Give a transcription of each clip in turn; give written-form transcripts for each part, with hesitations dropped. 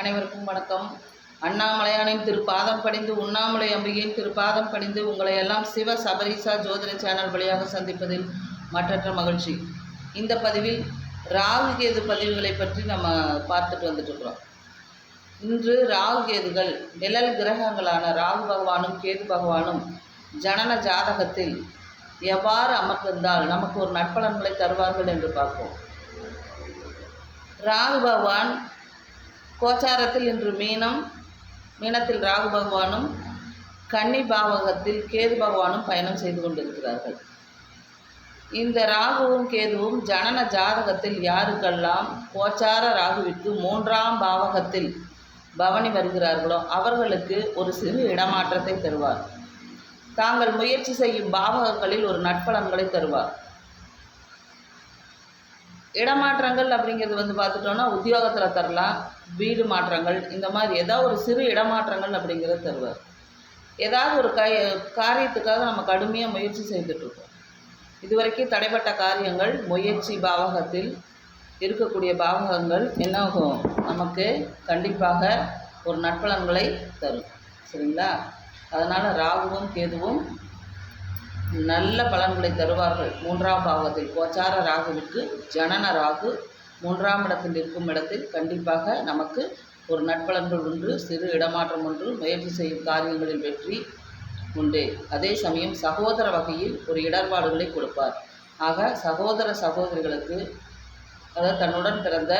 அனைவருக்கும் வணக்கம். அண்ணாமலையானின் திருப்பாதம் பணிந்து, உண்ணாமலை அம்பிகையின் திருப்பாதம் பணிந்து உங்களை எல்லாம் சிவ சபரிசா ஜோதிட சேனல் வழியாக சந்திப்பதில் மற்றற்ற மகிழ்ச்சி. இந்த பதிவில் ராகு கேது பதிவுகளை பற்றி நம்ம பார்த்துட்டு வந்துட்டுருக்குறோம். இன்று ராகு கேதுகள் நிழல் கிரகங்களான ராகு பகவானும் கேது பகவானும் ஜனன ஜாதகத்தில் எவ்வாறு அமர்ந்திருந்தால் நமக்கு ஒரு நற்பலன்களை தருவார்கள் என்று பார்ப்போம். ராகு பகவான் கோச்சாரத்தில் இன்று மீனத்தில் ராகு பகவானும் கன்னி பாவகத்தில் கேது பகவானும் பயணம் செய்து கொண்டிருக்கிறார்கள். இந்த ராகுவும் கேதுவும் ஜனன ஜாதகத்தில் யாருக்கெல்லாம் கோச்சார ராகுவிற்கு 3ஆம் பாவகத்தில் பவனி வருகிறார்களோ அவர்களுக்கு ஒரு சிறு இடமாற்றத்தை தருவார். தாங்கள் முயற்சி செய்யும் பாவகங்களில் ஒரு நற்பலன்களை தருவார். இடமாற்றங்கள் அப்படிங்கிறது பார்த்துட்டோன்னா உத்தியோகத்தில் தரலாம், வீடு மாற்றங்கள், இந்த மாதிரி ஏதாவது ஒரு சிறு இடமாற்றங்கள் அப்படிங்கிறத தருவார். ஏதாவது ஒரு காரியத்துக்காக நம்ம கடுமையாக முயற்சி செய்துட்ருக்கோம். இதுவரைக்கும் தடைப்பட்ட காரியங்கள் முயற்சி பாவகத்தில் இருக்கக்கூடிய பாவகங்கள் என்னாகும், நமக்கு கண்டிப்பாக ஒரு நற்பலன்களை தரும். சரிங்களா? அதனால் ராகுவும் கேதுவும் நல்ல பலன்களை தருவார்கள். 3ஆம் பாவத்தில் கோச்சார ராகுவிற்கு ஜனன ராகு 3ஆம் இடத்தில் இருக்கும் இடத்தில் கண்டிப்பாக நமக்கு ஒரு நற்பலன்கள் உண்டு. சிறு இடமாற்றம் ஒன்று, முயற்சி செய்யும் காரியங்களில் வெற்றி உண்டு. அதே சமயம் சகோதர வகையில் ஒரு இடர்பாடுகளை கொடுப்பார். ஆக சகோதர சகோதரிகளுக்கு, அதாவது தன்னுடன் பிறந்த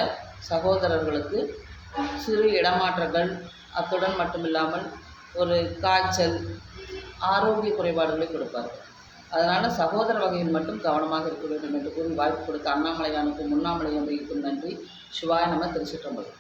சகோதரர்களுக்கு சிறு இடமாற்றங்கள், அத்துடன் மட்டுமில்லாமல் ஒரு காய்ச்சல், ஆரோக்கிய குறைபாடுகளை கொடுப்பார்கள். அதனால் சகோதர வகையில் மட்டும் கவனமாக இருக்க வேண்டும் என்று கூறி வாய்ப்பு கொடுத்த அண்ணாமலையானுக்கும் உண்ணாமலை அம்பிகைக்கும் நன்றி. சிவாய நம. திருச்சிற்றம்பலம்.